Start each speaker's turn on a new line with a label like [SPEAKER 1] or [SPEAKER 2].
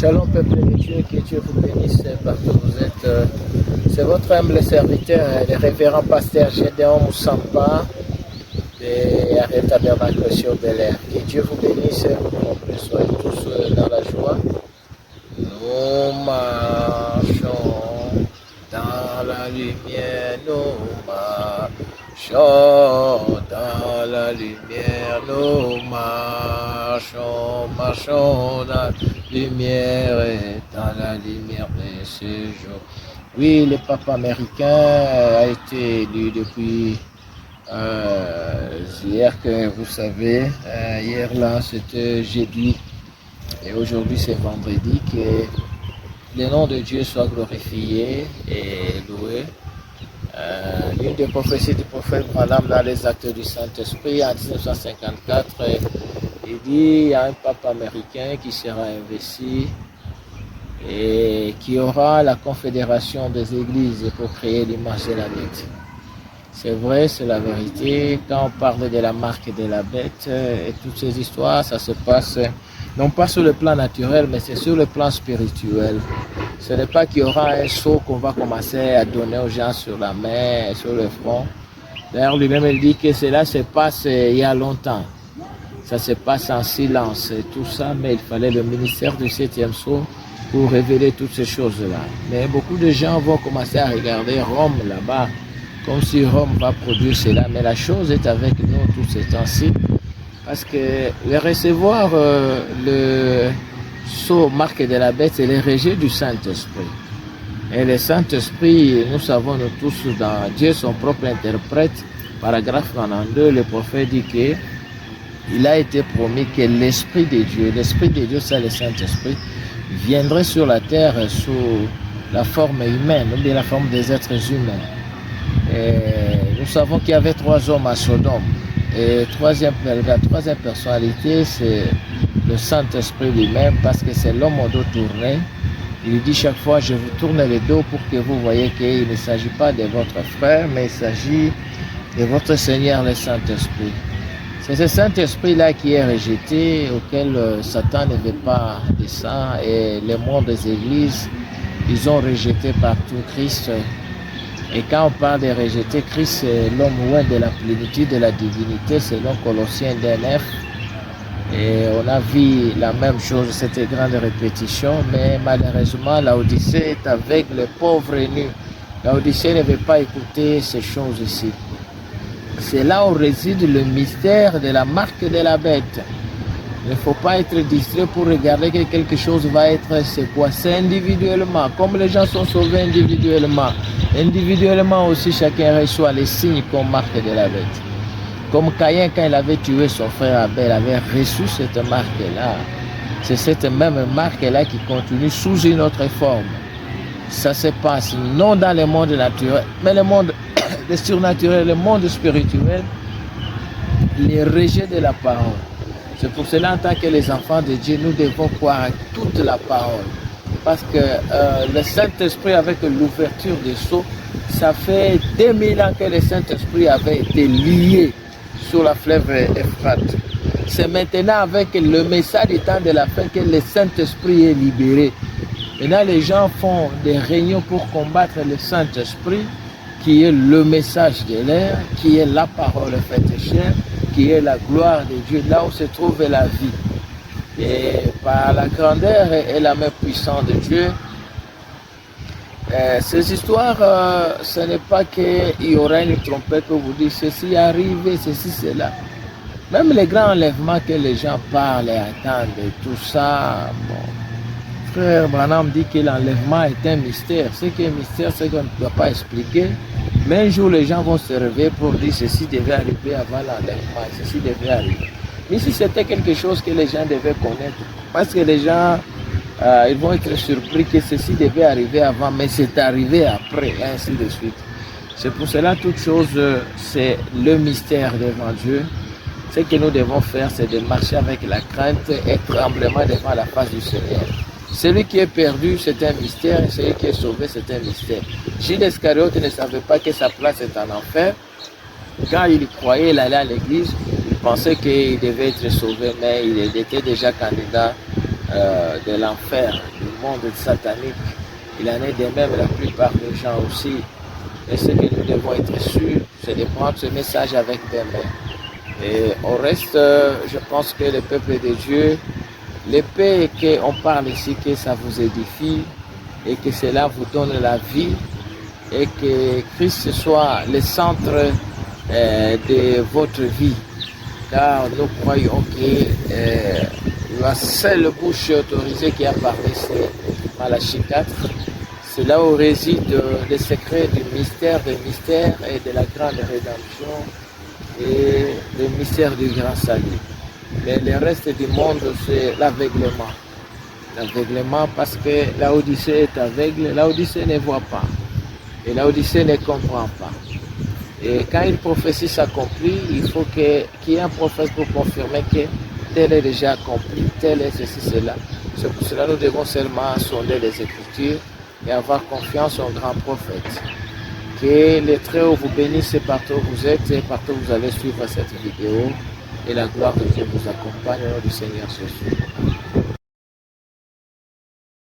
[SPEAKER 1] Shalom peuple de Dieu, que Dieu vous bénisse partout où vous êtes. C'est votre humble serviteur, le révérend pasteur Gédéon Moussampa de Arrêt Tabernacle sur Bel-Air. Que Dieu vous bénisse, que soyez tous dans la joie. Nous marchons dans la lumière, nous marchons dans la lumière, nous marchons dans la lumière et dans la lumière de ce jour. Oui, le pape américain a été élu depuis hier, que vous savez, hier là c'était jeudi et aujourd'hui c'est vendredi. Que le nom de Dieu soit glorifié et loué. L'une des prophéties du prophète Branham dans les actes du Saint-Esprit en 1954, il dit il y a un pape américain qui sera investi et qui aura la confédération des églises pour créer l'image de la bête. C'est vrai, c'est la vérité. Quand on parle de la marque de la bête et toutes ces histoires, ça se passe non pas sur le plan naturel, mais c'est sur le plan spirituel. Ce n'est pas qu'il y aura un sceau qu'on va commencer à donner aux gens sur la main, sur le front. D'ailleurs, lui-même, il dit que cela se passe il y a longtemps. Ça se passe en silence et tout ça, mais il fallait le ministère du 7e sceau pour révéler toutes ces choses-là. Mais beaucoup de gens vont commencer à regarder Rome là-bas, comme si Rome va produire cela. Mais la chose est avec nous tous ces temps-ci, parce que recevoir le sceau marque de la bête, c'est le rejet du Saint-Esprit. Et le Saint-Esprit, nous savons nous tous, dans Dieu son propre interprète, paragraphe 92, le prophète dit que il a été promis que l'Esprit de Dieu, c'est le Saint-Esprit, viendrait sur la terre sous la forme humaine, ou bien la forme des êtres humains. Et nous savons qu'il y avait 3 hommes à Sodome. Et la troisième personnalité, c'est le Saint-Esprit lui-même, parce que c'est l'homme au dos tourné. Il dit chaque fois, je vous tourne le dos pour que vous voyez qu'il ne s'agit pas de votre frère, mais il s'agit de votre Seigneur, le Saint-Esprit. C'est ce Saint-Esprit-là qui est rejeté, auquel Satan ne veut pas descendre, et le monde des églises, ils ont rejeté partout Christ. Et quand on parle de rejeter Christ, c'est l'homme loin de la plénitude de la divinité, selon Colossiens 9. Et on a vu la même chose, cette grande répétition, mais malheureusement, l'Odyssée est avec les pauvres et nus. L'Odyssée ne veut pas écouter ces choses ici. C'est là où réside le mystère de la marque de la bête. Il ne faut pas être distrait pour regarder que quelque chose va être, c'est quoi? C'est individuellement. Comme les gens sont sauvés individuellement, individuellement aussi chacun reçoit les signes comme marque de la bête. Comme Caïn, quand il avait tué son frère Abel, avait reçu cette marque-là. C'est cette même marque-là qui continue sous une autre forme. Ça se passe non dans le monde naturel, mais le monde surnaturel, le monde spirituel, les rejets de la parole. C'est pour cela, en tant que les enfants de Dieu, nous devons croire à toute la parole. Parce que le Saint-Esprit, avec l'ouverture des sceaux, ça fait 2000 ans que le Saint-Esprit avait été lié sur la fleuve Euphrate. C'est maintenant avec le message du temps de la fin que le Saint-Esprit est libéré. Maintenant, les gens font des réunions pour combattre le Saint-Esprit, qui est le message de l'air, qui est la parole faite chair, qui est la gloire de Dieu, là où se trouve la vie. Et par la grandeur et la main puissante de Dieu, ces histoires, ce n'est pas qu'il y aura une trompette pour vous dire ceci arrive, ceci, cela. Même les grands enlèvements que les gens parlent et attendent, et tout ça, bon. Frère Branham dit que l'enlèvement est un mystère. Ce qui est mystère, c'est qu'on ne peut pas expliquer. Mais un jour, les gens vont se réveiller pour dire ceci devait arriver avant l'enlèvement, ceci devait arriver. Mais si c'était quelque chose que les gens devaient connaître, parce que les gens, ils vont être surpris que ceci devait arriver avant, mais c'est arrivé après, et ainsi de suite. C'est pour cela, toute chose, c'est le mystère devant Dieu. Ce que nous devons faire, c'est de marcher avec la crainte et tremblement devant la face du Seigneur. Celui qui est perdu, c'est un mystère, et celui qui est sauvé, c'est un mystère. Judas Iscariote ne savait pas que sa place est en enfer. Quand il croyait, il allait à l'église, il pensait qu'il devait être sauvé, mais il était déjà candidat de l'enfer. monde satanique. Il en est de même la plupart des gens aussi. Et ce que nous devons être sûrs, c'est de prendre ce message avec des mains. Et au reste, je pense que le peuple de Dieu, l'épée qu'on parle ici, que ça vous édifie et que cela vous donne la vie et que Christ soit le centre de votre vie. Car nous croyons que la seule bouche autorisée qui a parlé, c'est Malachie 4. C'est là où réside le secret du mystère des mystères et de la grande rédemption et le mystère du grand salut. Mais le reste du monde, c'est l'aveuglement. L'aveuglement parce que l'Odyssée est aveugle, l'Odyssée ne voit pas. Et l'Odyssée ne comprend pas. Et quand une prophétie s'accomplit, il faut qu'il y ait un prophète pour confirmer que tel est déjà accompli, tel est ceci, cela. C'est pour cela que nous devons seulement sonder les Écritures et avoir confiance en grand prophète. Que les Très-Hauts vous bénissent partout où vous êtes et partout où vous allez suivre cette vidéo. Et la gloire de Dieu vous accompagne au nom du Seigneur Jésus.